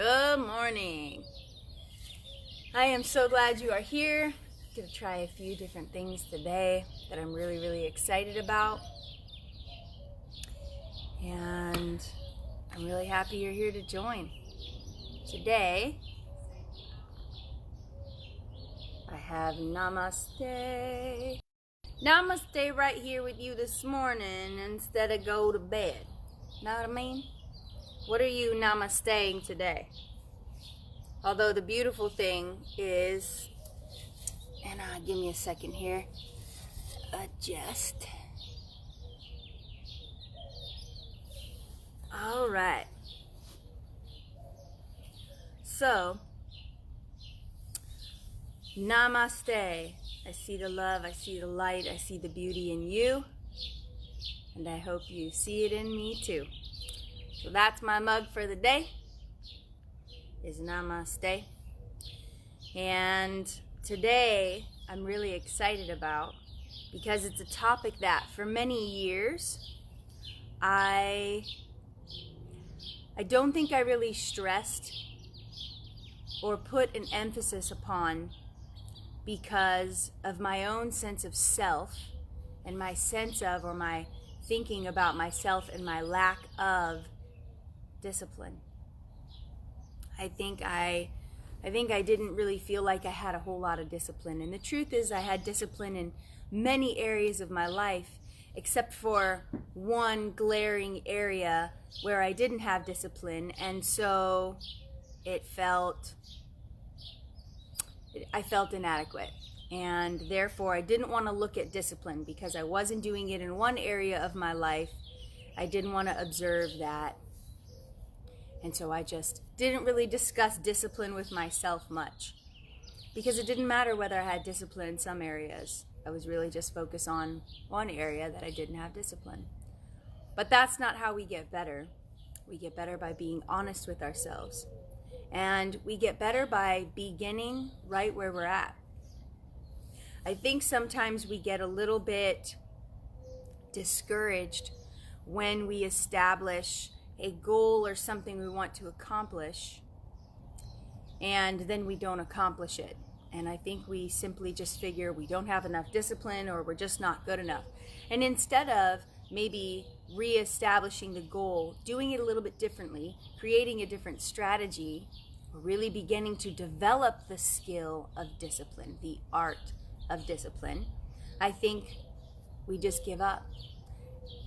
Good morning. I am so glad you are here. I'm going to try a few different things today that I'm really excited about. And I'm really happy you're here to join. Today, I have Namaste. Namaste right here with you this morning instead of go to bed. Know what I mean? What are you namasteing today? Although the beautiful thing is, and give me a second here, adjust. All right. So, namaste. I see the love, I see the light, I see the beauty in you, and I hope you see it in me too. So that's my mug for the day, is namaste. And today I'm really excited about, because it's a topic that for many years I don't think I really stressed or put an emphasis upon, because of my own sense of self and my sense of, or my thinking about myself and my lack of discipline. I think I didn't really feel like I had a whole lot of discipline. And the truth is, I had discipline in many areas of my life, except for one glaring area where I didn't have discipline. And so I felt inadequate. And therefore, I didn't want to look at discipline, because I wasn't doing it in one area of my life. I didn't want to observe that. And so I just didn't really discuss discipline with myself much, because it didn't matter whether I had discipline in some areas. I was really just focused on one area that I didn't have discipline. But that's not how we get better. We get better by being honest with ourselves. And we get better by beginning right where we're at. I think sometimes we get a little bit discouraged when we establish a goal or something we want to accomplish, and then we don't accomplish it. And I think we simply just figure we don't have enough discipline, or we're just not good enough. And instead of maybe reestablishing the goal, doing it a little bit differently, creating a different strategy, we're really beginning to develop the skill of discipline, the art of discipline, I think we just give up.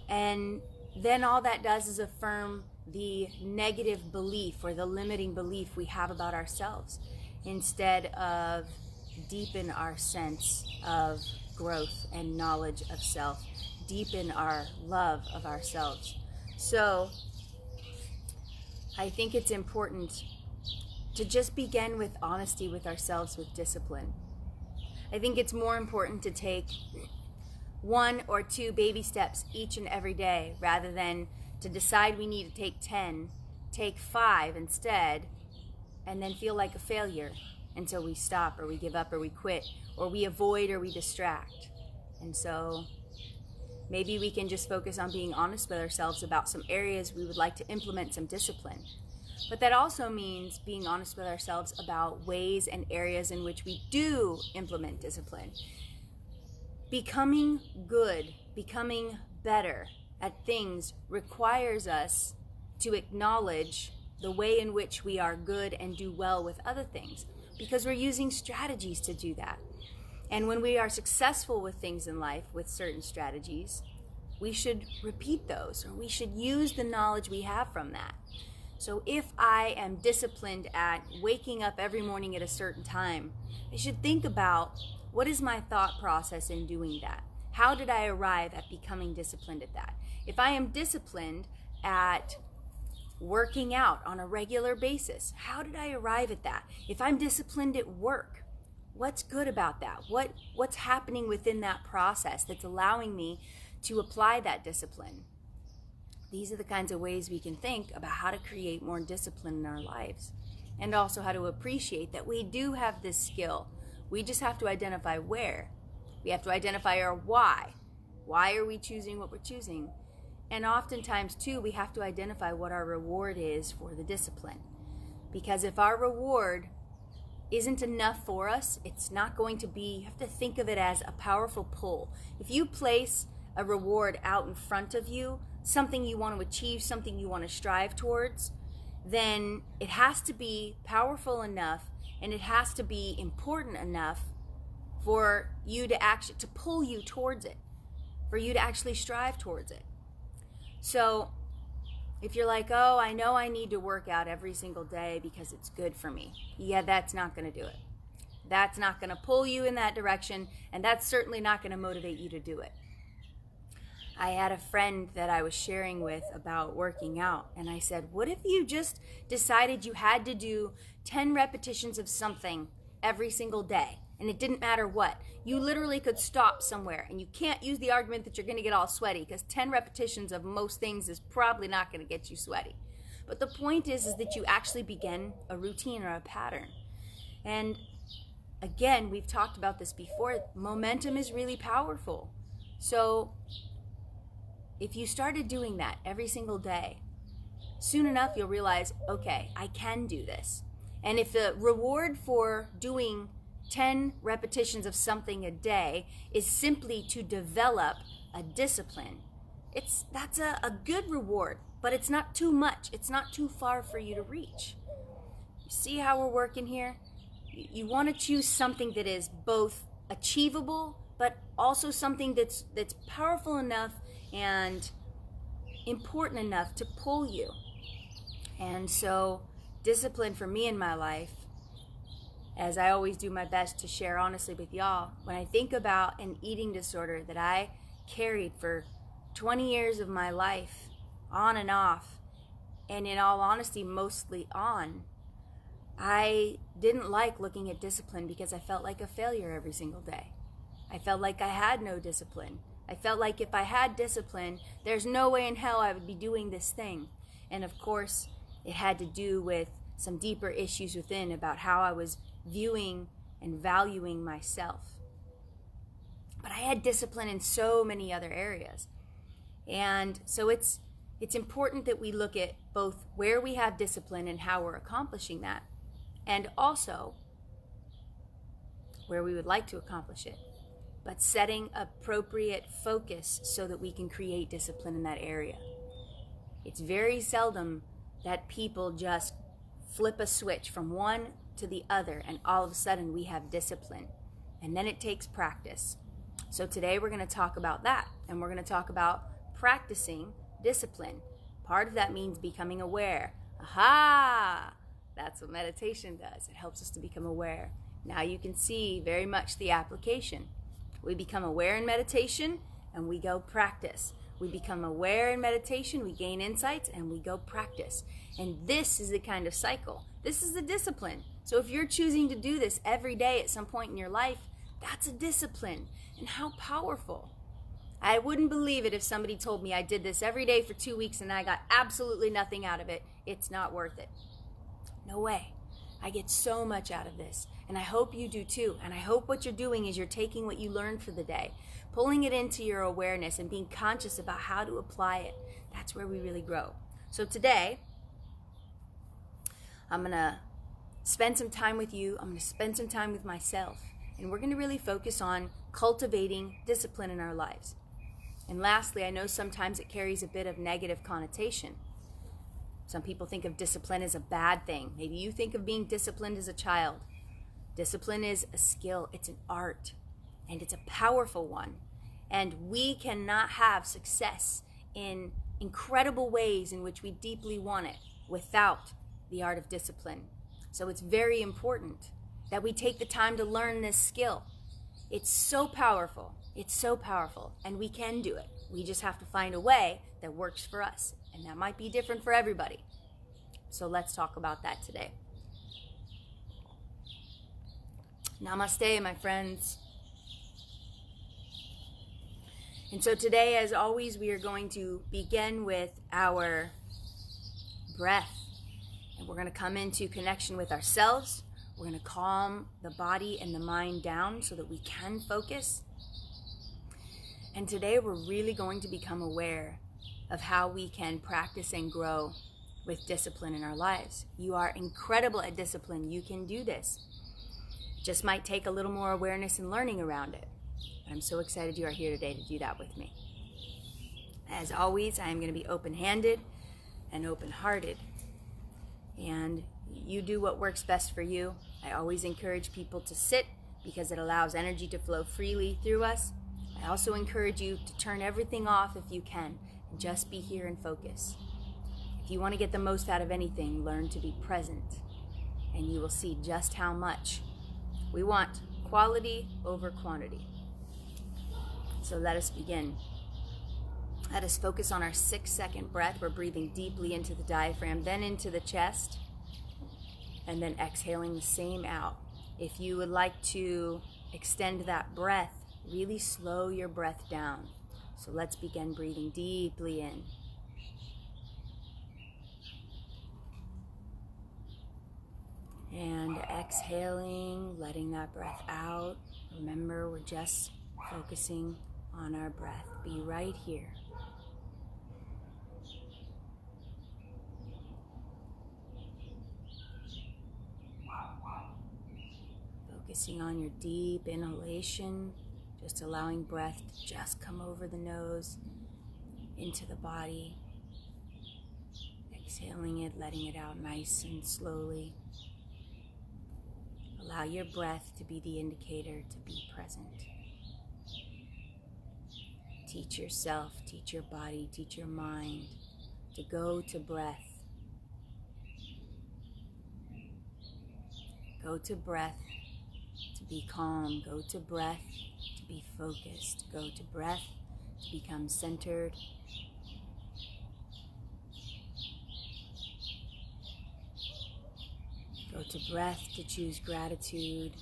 And then all that does is affirm the negative belief or the limiting belief we have about ourselves, instead of deepen our sense of growth and knowledge of self, deepen our love of ourselves. So I think it's important to just begin with honesty with ourselves, with discipline. I think it's more important to take 1 or 2 baby steps each and every day, rather than to decide we need to take 10, take 5 instead, and then feel like a failure until we stop, or we give up, or we quit, or we avoid, or we distract. And so maybe we can just focus on being honest with ourselves about some areas we would like to implement some discipline. But that also means being honest with ourselves about ways and areas in which we do implement discipline. Becoming good, becoming better at things requires us to acknowledge the way in which we are good and do well with other things, because we're using strategies to do that. And when we are successful with things in life, with certain strategies, we should repeat those, or we should use the knowledge we have from that. So if I am disciplined at waking up every morning at a certain time, I should think about, what is my thought process in doing that? How did I arrive at becoming disciplined at that? If I am disciplined at working out on a regular basis, how did I arrive at that? If I'm disciplined at work, what's good about that? What's happening within that process that's allowing me to apply that discipline? These are the kinds of ways we can think about how to create more discipline in our lives, and also how to appreciate that we do have this skill. We just have to identify where. We have to identify our why. Why are we choosing what we're choosing? And oftentimes, too, we have to identify what our reward is for the discipline. Because if our reward isn't enough for us, it's not going to be, you have to think of it as a powerful pull. If you place a reward out in front of you, something you want to achieve, something you want to strive towards, then it has to be powerful enough and it has to be important enough for you to actually, to pull you towards it, for you to actually strive towards it. So if you're like, oh, I know I need to work out every single day because it's good for me, yeah, that's not going to do it. That's not going to pull you in that direction, and that's certainly not going to motivate you to do it. I had a friend that I was sharing with about working out, and I said, what if you just decided you had to do 10 repetitions of something every single day, and it didn't matter what? You literally could stop somewhere, and you can't use the argument that you're going to get all sweaty, because 10 repetitions of most things is probably not going to get you sweaty. But the point is that you actually begin a routine or a pattern. And again, we've talked about this before, momentum is really powerful. So if you started doing that every single day, soon enough you'll realize, okay, I can do this. And if the reward for doing 10 repetitions of something a day is simply to develop a discipline, that's a good reward, but it's not too much. It's not too far for you to reach. You see how we're working here? You want to choose something that is both achievable, but also something that's powerful enough and important enough to pull you. And so discipline for me in my life, as I always do my best to share honestly with y'all, when I think about an eating disorder that I carried for 20 years of my life, on and off, and in all honesty, mostly on, I didn't like looking at discipline because I felt like a failure every single day. I felt like I had no discipline. I felt like if I had discipline, there's no way in hell I would be doing this thing. And of course, it had to do with some deeper issues within about how I was viewing and valuing myself. But I had discipline in so many other areas. And so it's important that we look at both where we have discipline and how we're accomplishing that, and also where we would like to accomplish it, but setting appropriate focus so that we can create discipline in that area. It's very seldom that people just flip a switch from one to the other and all of a sudden we have discipline. And then it takes practice. So today we're going to talk about that, and we're going to talk about practicing discipline. Part of that means becoming aware. Aha! That's what meditation does. It helps us to become aware. Now you can see very much the application. We become aware in meditation and we go practice. We become aware in meditation, we gain insights, and we go practice. And this is the kind of cycle. This is the discipline. So if you're choosing to do this every day at some point in your life, that's a discipline. And how powerful. I wouldn't believe it if somebody told me I did this every day for 2 weeks and I got absolutely nothing out of it. It's not worth it. No way. I get so much out of this. And I hope you do too. And I hope what you're doing is you're taking what you learned for the day, pulling it into your awareness and being conscious about how to apply it. That's where we really grow. So today, I'm going to spend some time with you. I'm going to spend some time with myself. And we're going to really focus on cultivating discipline in our lives. And lastly, I know sometimes it carries a bit of negative connotation. Some people think of discipline as a bad thing. Maybe you think of being disciplined as a child. Discipline is a skill. It's an art. And it's a powerful one. And we cannot have success in incredible ways in which we deeply want it without the art of discipline. So it's very important that we take the time to learn this skill. It's so powerful. It's so powerful. And we can do it. We just have to find a way that works for us. And that might be different for everybody. So let's talk about that today. Namaste, my friends. And so today, as always, we are going to begin with our breath. And we're going to come into connection with ourselves. We're going to calm the body and the mind down so that we can focus. And today we're really going to become aware of how we can practice and grow with discipline in our lives. You are incredible at discipline. You can do this. It just might take a little more awareness and learning around it. I'm so excited you are here today to do that with me. As always, I am going to be open-handed and open-hearted. And you do what works best for you. I always encourage people to sit because it allows energy to flow freely through us. I also encourage you to turn everything off if you can and just be here and focus. If you want to get the most out of anything, learn to be present, and you will see just how much. We want quality over quantity. So let us begin. Let us focus on our 6-second breath. We're breathing deeply into the diaphragm, then into the chest, and then exhaling the same out. If you would like to extend that breath, really slow your breath down. So let's begin breathing deeply in. And exhaling, letting that breath out. Remember, we're just focusing on our breath. Be right here. Focusing on your deep inhalation, just allowing breath to just come over the nose, into the body. Exhaling it, letting it out nice and slowly. Allow your breath to be the indicator to be present. Teach yourself, teach your body, teach your mind to go to breath. Go to breath to be calm. Go to breath to be focused. Go to breath to become centered. Go to breath to choose gratitude.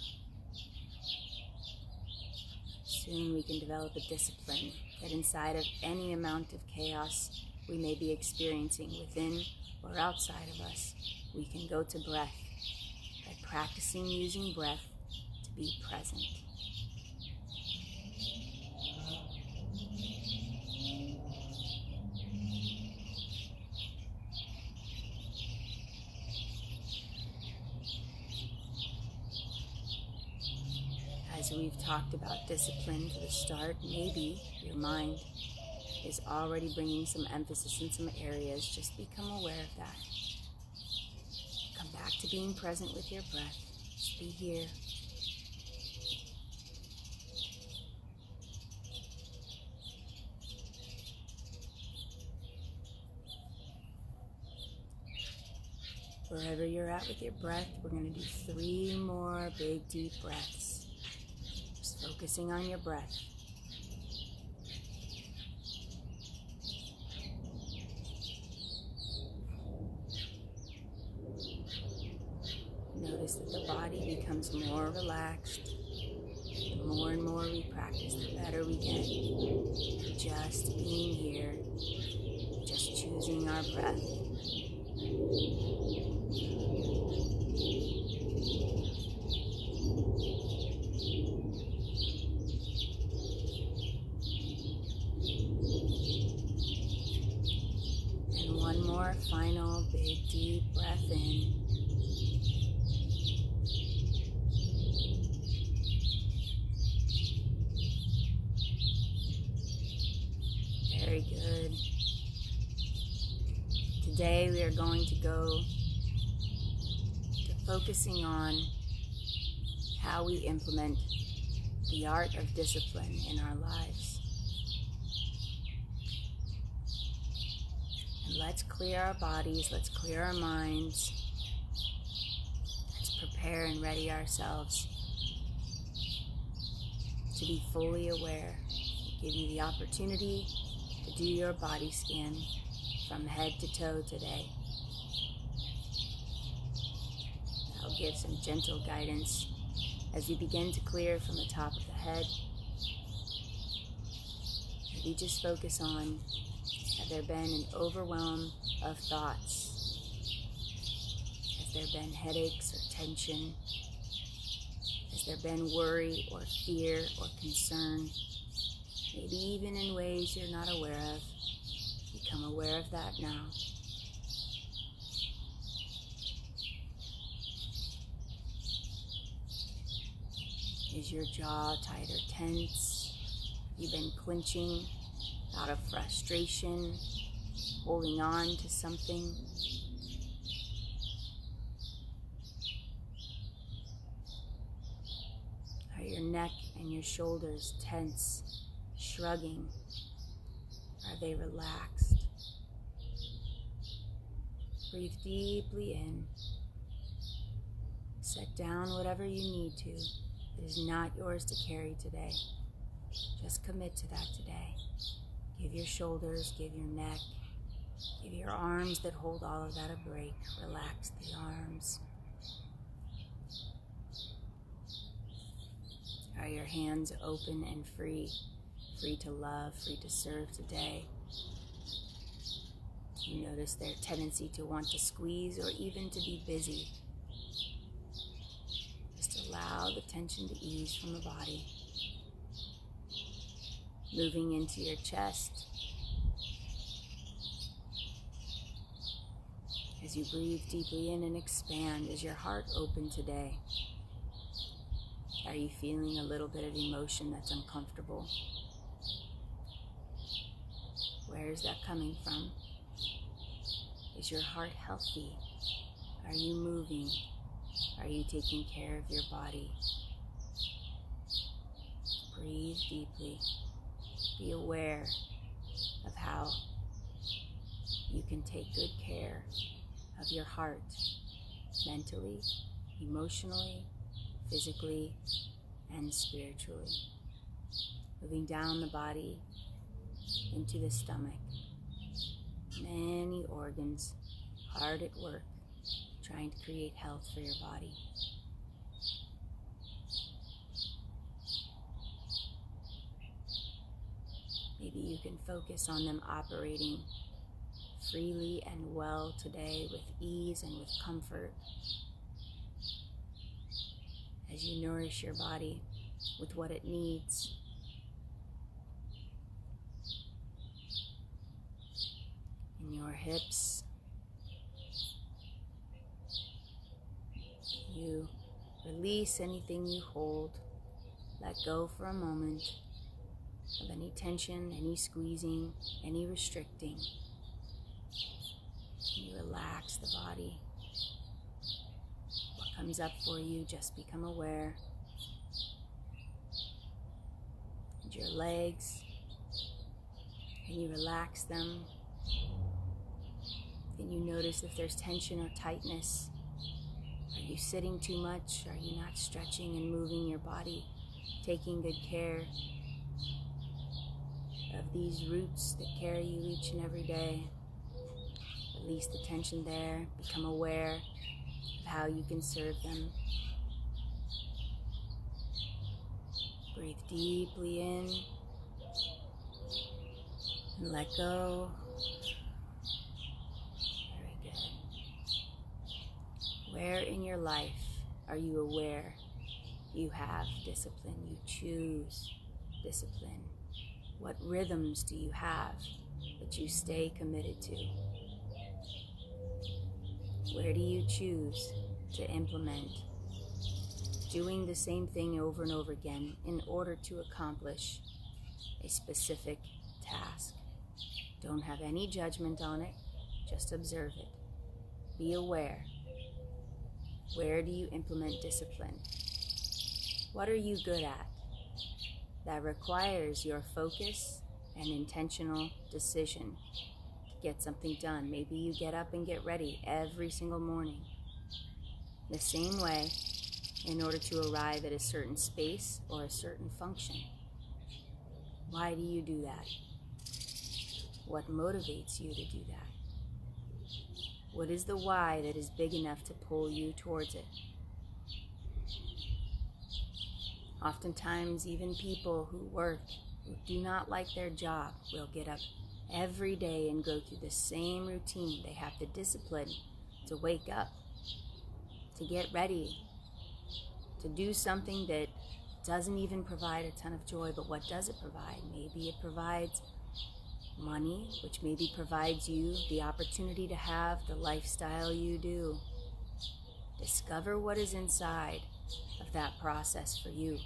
Soon we can develop a discipline that inside of any amount of chaos we may be experiencing within or outside of us, we can go to breath by practicing using breath to be present. As we've talked about discipline to the start, maybe your mind is already bringing some emphasis in some areas. Just become aware of that. Come back to being present with your breath. Just be here. Wherever you're at with your breath, we're going to do 3 more big deep breaths. Just focusing on your breath. Notice that the body becomes more relaxed. The more and more we practice, the better we get. Just being here, just choosing our breath. And one more final big deep breath in. Very good. Today we are going to go to focusing on how we implement the art of discipline in our lives. And let's clear our bodies, let's clear our minds, let's prepare and ready ourselves to be fully aware. Give you the opportunity to do your body scan from head to toe today. I'll give some gentle guidance as you begin to clear from the top of the head. Maybe just focus on, have there been an overwhelm of thoughts? Has there been headaches or tension? Has there been worry or fear or concern? Maybe even in ways you're not aware of. Become aware of that now. Is your jaw tight or tense? You've been clenching out of frustration, holding on to something. Are your neck and your shoulders tense, shrugging? Are they relaxed? Breathe deeply in. Set down whatever you need to. It is not yours to carry today. Just commit to that today. Give your shoulders, give your neck, give your arms that hold all of that a break. Relax the arms. Are your hands open and free? Free to love, free to serve today? Do you notice their tendency to want to squeeze or even to be busy? Just allow the tension to ease from the body. Moving into your chest. As you breathe deeply in and expand, is your heart open today? Are you feeling a little bit of emotion that's uncomfortable? Where is that coming from? Is your heart healthy? Are you moving? Are you taking care of your body? Breathe deeply. Be aware of how you can take good care of your heart, mentally, emotionally, physically, and spiritually. Moving down the body into the stomach. Many organs hard at work trying to create health for your body. Maybe you can focus on them operating freely and well today with ease and with comfort as you nourish your body with what it needs. In your hips, you release anything you hold. Let go for a moment of any tension, any squeezing, any restricting. You relax the body. What comes up for you, just become aware. And your legs, and you relax them. Then you notice if there's tension or tightness. Are you sitting too much? Are you not stretching and moving your body, taking good care of these roots that carry you each and every day? Release the tension there. Become aware of how you can serve them. Breathe deeply in and let go. Very good. Where in your life are you aware you have discipline? You choose discipline. What rhythms do you have that you stay committed to? Where do you choose to implement doing the same thing over and over again in order to accomplish a specific task? Don't have any judgment on it, just observe it. Be aware. Where do you implement discipline? What are you good at that requires your focus and intentional decision to get something done? Maybe you get up and get ready every single morning the same way in order to arrive at a certain space or a certain function. Why do you do that? What motivates you to do that? What is the why that is big enough to pull you towards it? Oftentimes, even people who work, who do not like their job, will get up every day and go through the same routine. They have the discipline to wake up, to get ready, to do something that doesn't even provide a ton of joy, but what does it provide? Maybe it provides money, which maybe provides you the opportunity to have the lifestyle you do. Discover what is inside of that process for you.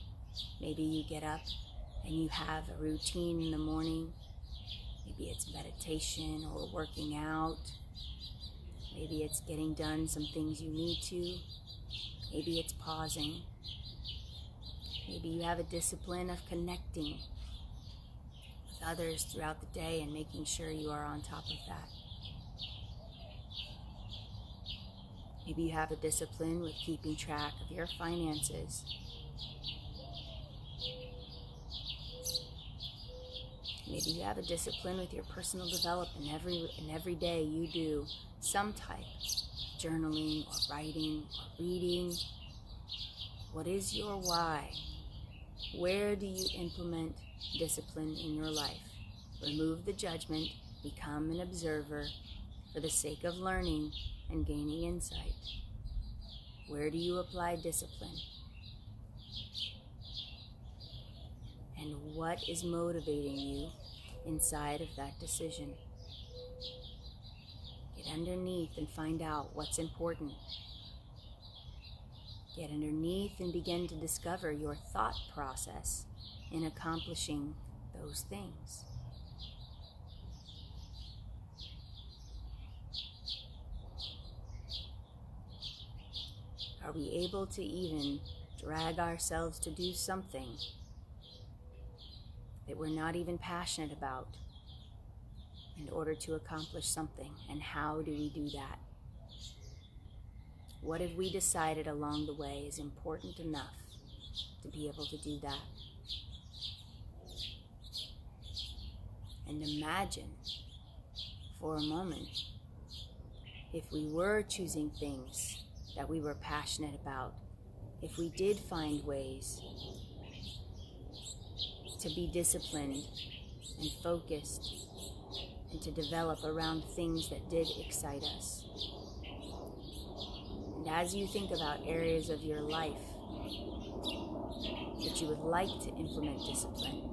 Maybe you get up and you have a routine in the morning. Maybe it's meditation or working out. Maybe it's getting done some things you need to. Maybe it's pausing. Maybe you have a discipline of connecting with others throughout the day and making sure you are on top of that. Maybe you have a discipline with keeping track of your finances. Maybe you have a discipline with your personal development. Every day you do some type of journaling or writing or reading. What is your why? Where do you implement discipline in your life? Remove the judgment, become an observer for the sake of learning and gaining insight. Where do you apply discipline? And what is motivating you inside of that decision? Get underneath and find out what's important. Get underneath and begin to discover your thought process in accomplishing those things. Are we able to even drag ourselves to do something that we're not even passionate about in order to accomplish something? And how do we do that? What have we decided along the way is important enough to be able to do that? And imagine for a moment if we were choosing things that we were passionate about, if we did find ways to be disciplined and focused and to develop around things that did excite us. And as you think about areas of your life that you would like to implement discipline,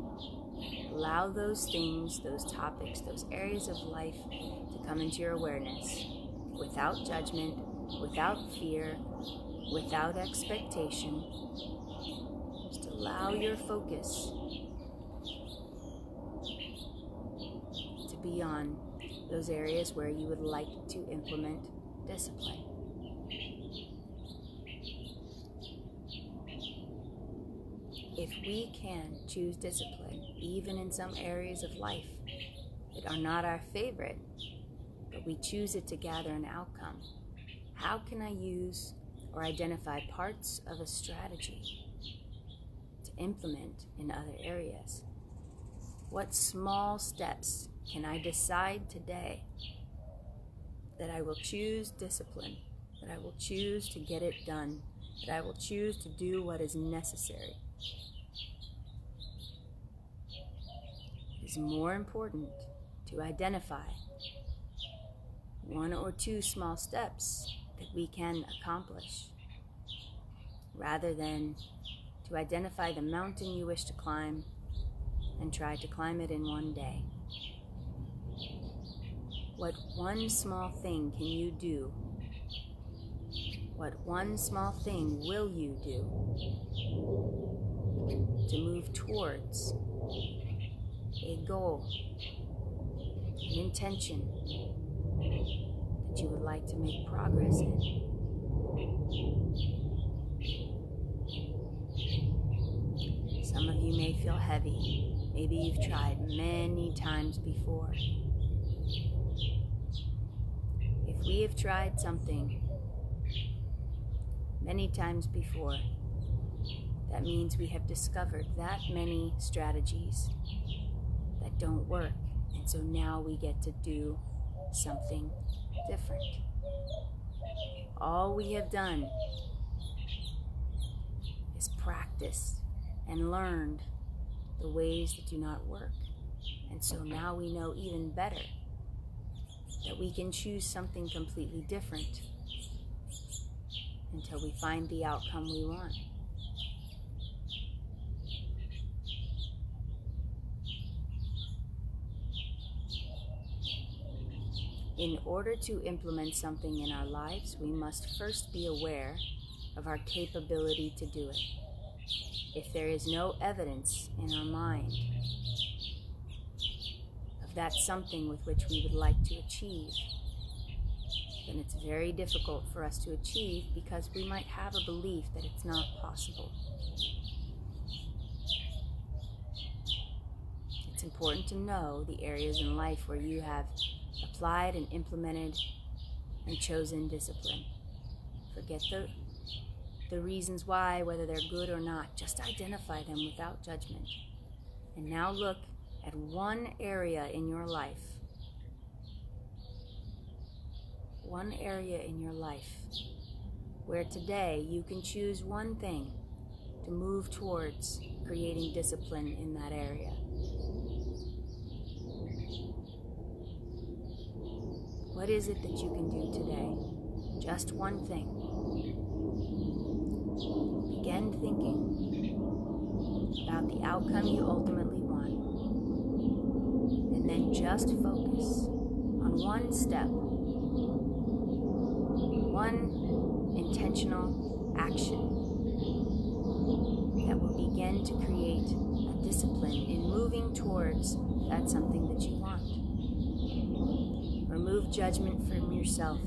allow those things, those topics, those areas of life to come into your awareness without judgment, without fear, without expectation. Just allow your focus to be on those areas where you would like to implement discipline. If we can choose discipline, even in some areas of life that are not our favorite, but we choose it to gather an outcome, how can I use or identify parts of a strategy to implement in other areas? What small steps can I decide today that I will choose discipline, that I will choose to get it done, that I will choose to do what is necessary? It is more important to identify one or two small steps that we can accomplish, rather than to identify the mountain you wish to climb and try to climb it in one day. What one small thing can you do? What one small thing will you do to move towards a goal, an intention that you would like to make progress in? Some of you may feel heavy. Maybe you've tried many times before. If we have tried something many times before, that means we have discovered that many strategies that don't work. And so now we get to do something different. All we have done is practiced and learned the ways that do not work. And so now we know even better that we can choose something completely different until we find the outcome we want. In order to implement something in our lives, we must first be aware of our capability to do it. if there is no evidence in our mind of that something with which we would like to achieve, then it's very difficult for us to achieve because we might have a belief that it's not possible. It's important to know the areas in life where you have applied and implemented and chosen discipline. Forget the reasons why, whether they're good or not. Just identify them without judgment. And now look at one area in your life. One area in your life where today you can choose one thing to move towards creating discipline in that area. What is it that you can do today? Just one thing. Begin thinking about the outcome you ultimately want. And then just focus on one step, one intentional action that will begin to create a discipline in moving towards that something that you want. Remove judgment from yourself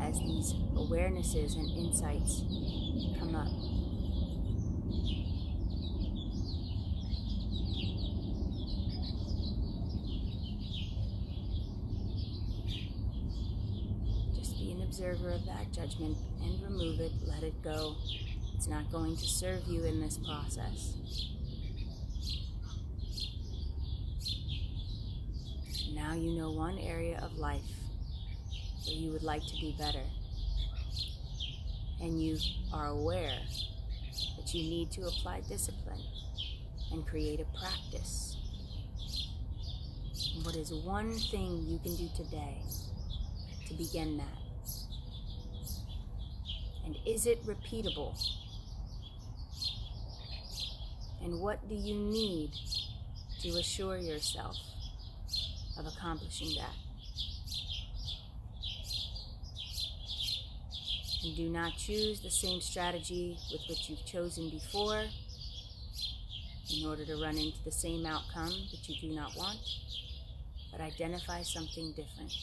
as these awarenesses and insights come up. Just be an observer of that judgment and remove it, let it go. It's not going to serve you in this process. Now you know one area of life where you would like to be better. And you are aware that you need to apply discipline and create a practice. And what is one thing you can do today to begin that? And is it repeatable? And what do you need to assure yourself of accomplishing that? And do not choose the same strategy with which you've chosen before in order to run into the same outcome that you do not want, but identify something different.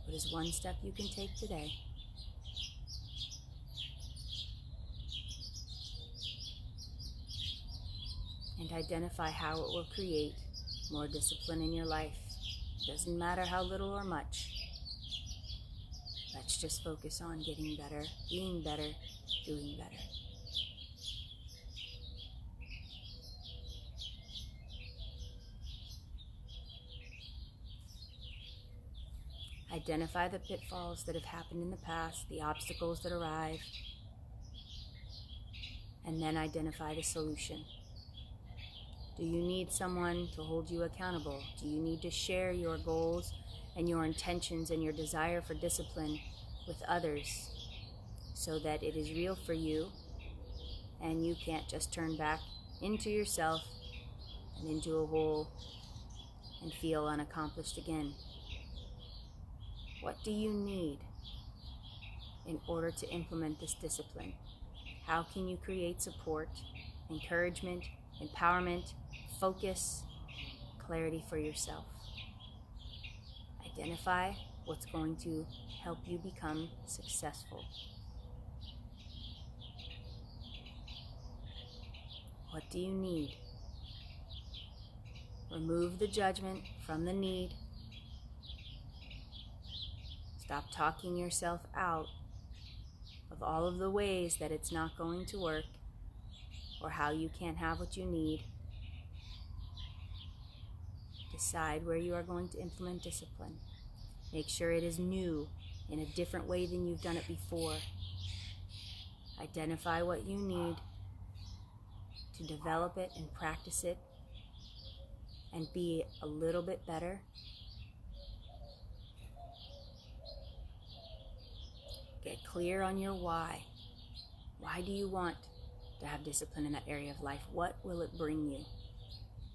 What is one step you can take today? And identify how it will create more discipline in your life. It doesn't matter how little or much. Let's just focus on getting better, being better, doing better. Identify the pitfalls that have happened in the past, the obstacles that arrive, and then identify the solution. Do you need someone to hold you accountable? Do you need to share your goals and your intentions and your desire for discipline with others so that it is real for you and you can't just turn back into yourself and into a hole and feel unaccomplished again? What do you need in order to implement this discipline? How can you create support, encouragement, empowerment, focus, clarity for yourself? Identify what's going to help you become successful. What do you need? Remove the judgment from the need. Stop talking yourself out of all of the ways that it's not going to work or how you can't have what you need. Decide where you are going to implement discipline. Make sure it is new in a different way than you've done it before. Identify what you need to develop it and practice it and be a little bit better. Get clear on your why. Why do you want to have discipline in that area of life? What will it bring you?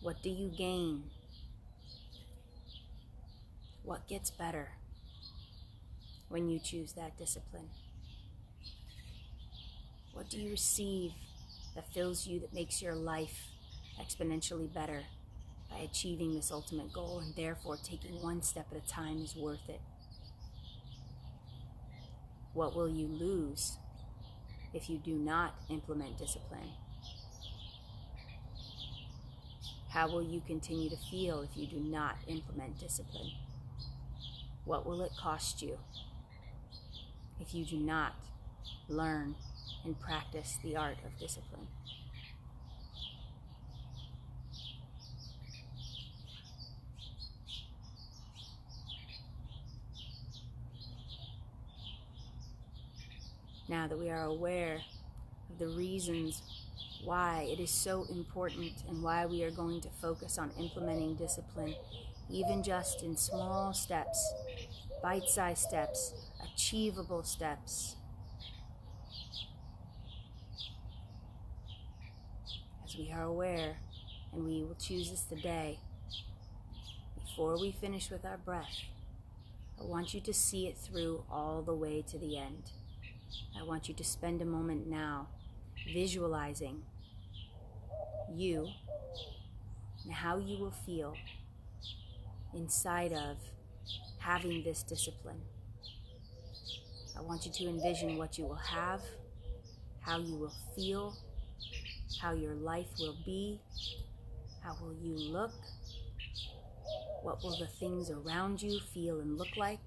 What do you gain? What gets better when you choose that discipline? What do you receive that fills you, that makes your life exponentially better by achieving this ultimate goal, and therefore taking one step at a time is worth it? What will you lose if you do not implement discipline? How will you continue to feel if you do not implement discipline? What will it cost you if you do not learn and practice the art of discipline? Now that we are aware of the reasons why it is so important and why we are going to focus on implementing discipline, even just in small steps, bite-sized steps, achievable steps. As we are aware, and we will choose this today, before we finish with our breath, I want you to see it through all the way to the end. I want you to spend a moment now visualizing you and how you will feel inside of having this discipline. I want you to envision what you will have, how you will feel, how your life will be, how will you look, what will the things around you feel and look like.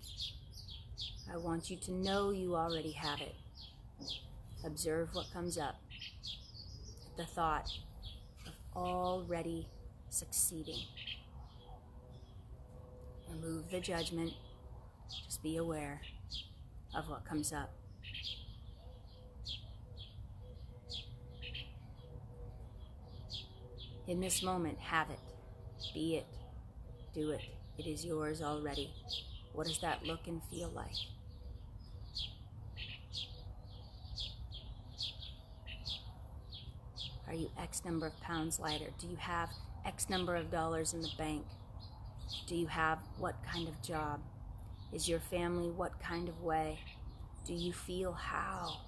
I want you to know you already have it. Observe what comes up at the thought of already succeeding. Remove the judgment. Just be aware of what comes up. In this moment, have it. Be it. Do it. It is yours already. What does that look and feel like? Are you X number of pounds lighter? Do you have X number of dollars in the bank? Do you have what kind of job? Is your family what kind of way? Do you feel how?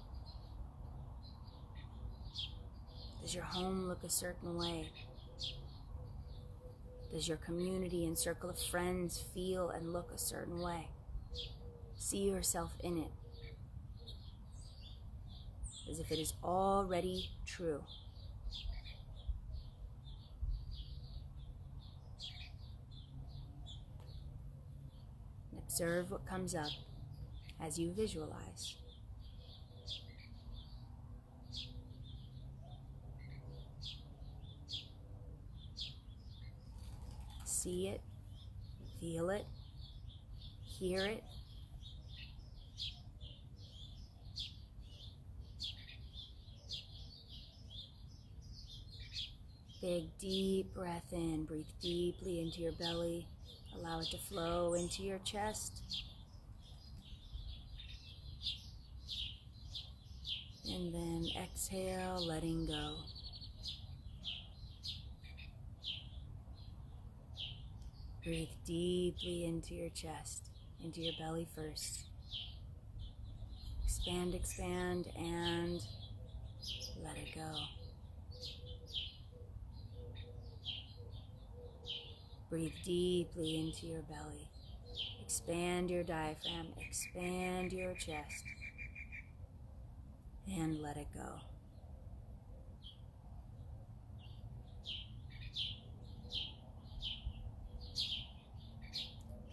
Does your home look a certain way? Does your community and circle of friends feel and look a certain way? See yourself in it, as if it is already true. And observe what comes up as you visualize. See it, feel it, hear it. Big, deep breath in. Breathe deeply into your belly. Allow it to flow into your chest. And then exhale, letting go. Breathe deeply into your chest, into your belly first. Expand, expand, and let it go. Breathe deeply into your belly. Expand your diaphragm, expand your chest, and let it go.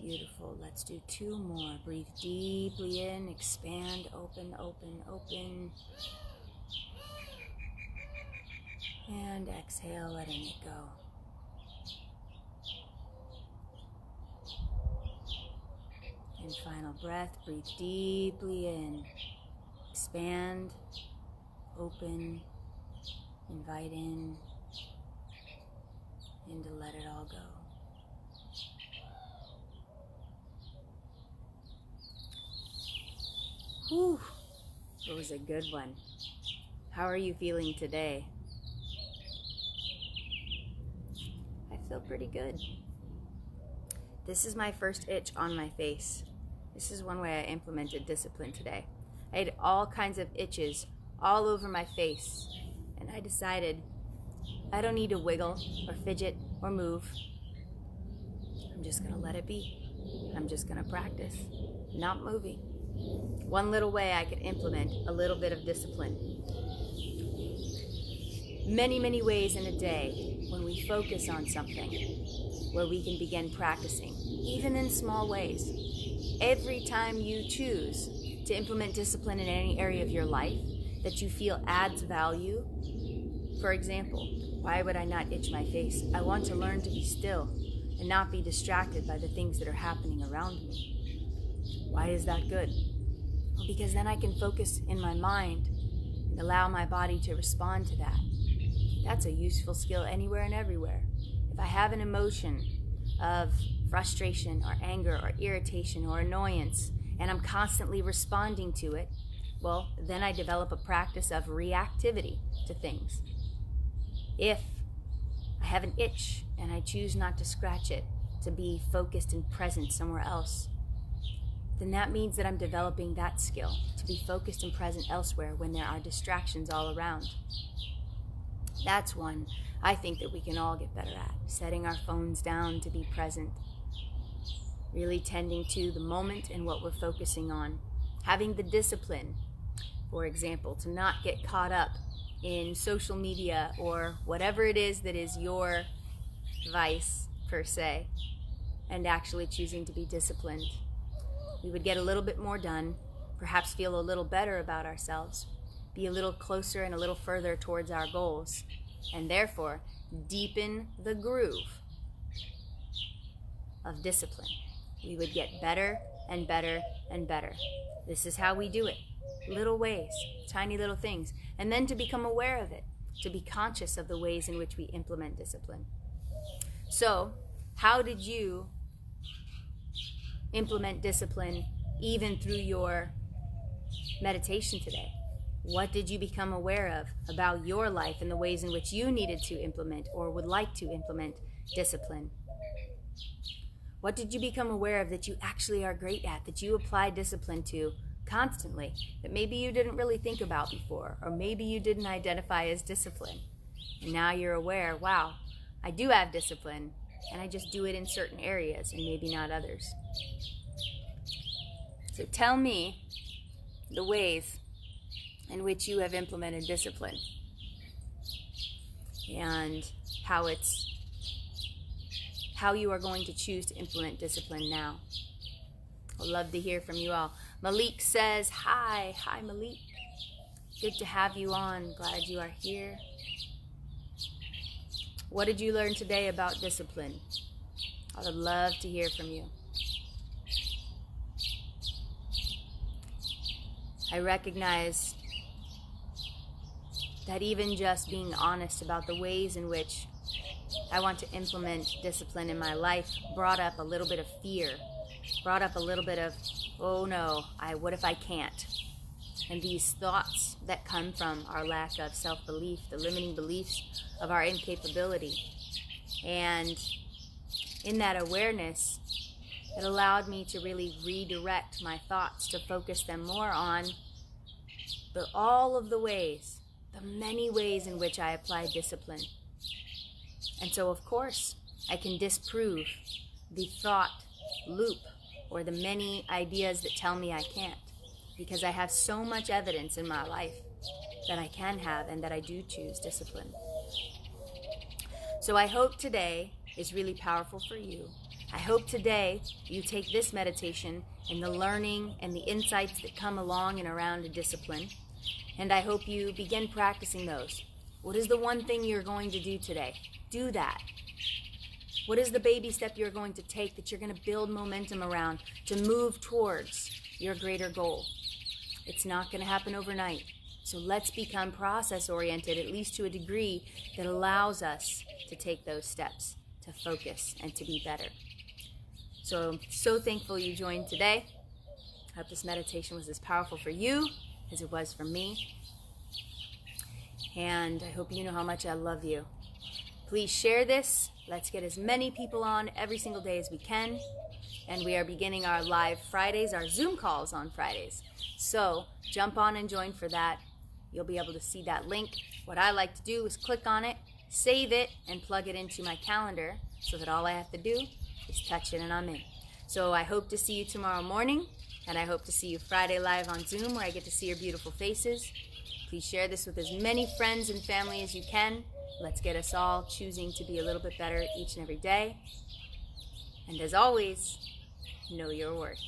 Beautiful. Let's do 2 more. Breathe deeply in, expand, open, open, open. And exhale, letting it go. And final breath, breathe deeply in, expand, open, invite in, and to let it all go. Whew, it was a good one. How are you feeling today? I feel pretty good. This is my first itch on my face. This is one way I implemented discipline today. I had all kinds of itches all over my face. And I decided I don't need to wiggle or fidget or move. I'm just going to let it be. I'm just going to practice, not moving. One little way I could implement a little bit of discipline. Many, many ways in a day when we focus on something where we can begin practicing, even in small ways. Every time you choose to implement discipline in any area of your life that you feel adds value, for example, why would I not itch my face? I want to learn to be still and not be distracted by the things that are happening around me. Why is that good? Well, because then I can focus in my mind and allow my body to respond to that. That's a useful skill anywhere and everywhere. If I have an emotion of frustration or anger or irritation or annoyance, and I'm constantly responding to it, well, then I develop a practice of reactivity to things. If I have an itch and I choose not to scratch it, to be focused and present somewhere else, then that means that I'm developing that skill, to be focused and present elsewhere when there are distractions all around. That's one I think that we can all get better at, setting our phones down to be present, really tending to the moment and what we're focusing on, having the discipline, for example, to not get caught up in social media or whatever it is that is your vice, per se, and actually choosing to be disciplined. We would get a little bit more done, perhaps feel a little better about ourselves, be a little closer and a little further towards our goals, and therefore deepen the groove of discipline. We would get better and better and better. This is how we do it. Little ways, tiny little things, and then to become aware of it, to be conscious of the ways in which we implement discipline. So, how did you implement discipline even through your meditation today? What did you become aware of about your life and the ways in which you needed to implement or would like to implement discipline? What did you become aware of that you actually are great at, that you apply discipline to constantly, that maybe you didn't really think about before, or maybe you didn't identify as discipline? And now you're aware, wow, I do have discipline, and I just do it in certain areas and maybe not others. So tell me the ways in which you have implemented discipline and how you are going to choose to implement discipline now. I'd love to hear from you all. Malik says, hi Malik. Good to have you on. Glad you are here. What did you learn today about discipline? I would love to hear from you. I recognize that even just being honest about the ways in which I want to implement discipline in my life brought up a little bit of fear, brought up a little bit of, oh no, what if I can't? And these thoughts that come from our lack of self-belief, the limiting beliefs of our incapability. And in that awareness, it allowed me to really redirect my thoughts, to focus them more on all of the ways, the many ways in which I apply discipline. And so, of course, I can disprove the thought loop or the many ideas that tell me I can't, because I have so much evidence in my life that I can have and that I do choose discipline. So I hope today is really powerful for you. I hope today you take this meditation and the learning and the insights that come along and around a discipline, and I hope you begin practicing those. What is the one thing you're going to do today? Do that. What is the baby step you're going to take that you're going to build momentum around to move towards your greater goal? It's not going to happen overnight. So let's become process-oriented, at least to a degree that allows us to take those steps, to focus, and to be better. So I'm so thankful you joined today. I hope this meditation was as powerful for you as it was for me. And I hope you know how much I love you. Please share this. Let's get as many people on every single day as we can. And we are beginning our live Fridays, our Zoom calls on Fridays. So jump on and join for that. you'll be able to see that link. What I like to do is click on it, save it, and plug it into my calendar so that all I have to do is touch it and I'm in. So I hope to see you tomorrow morning, and I hope to see you Friday live on Zoom where I get to see your beautiful faces. Please share this with as many friends and family as you can. Let's get us all choosing to be a little bit better each and every day. And as always, know your worth.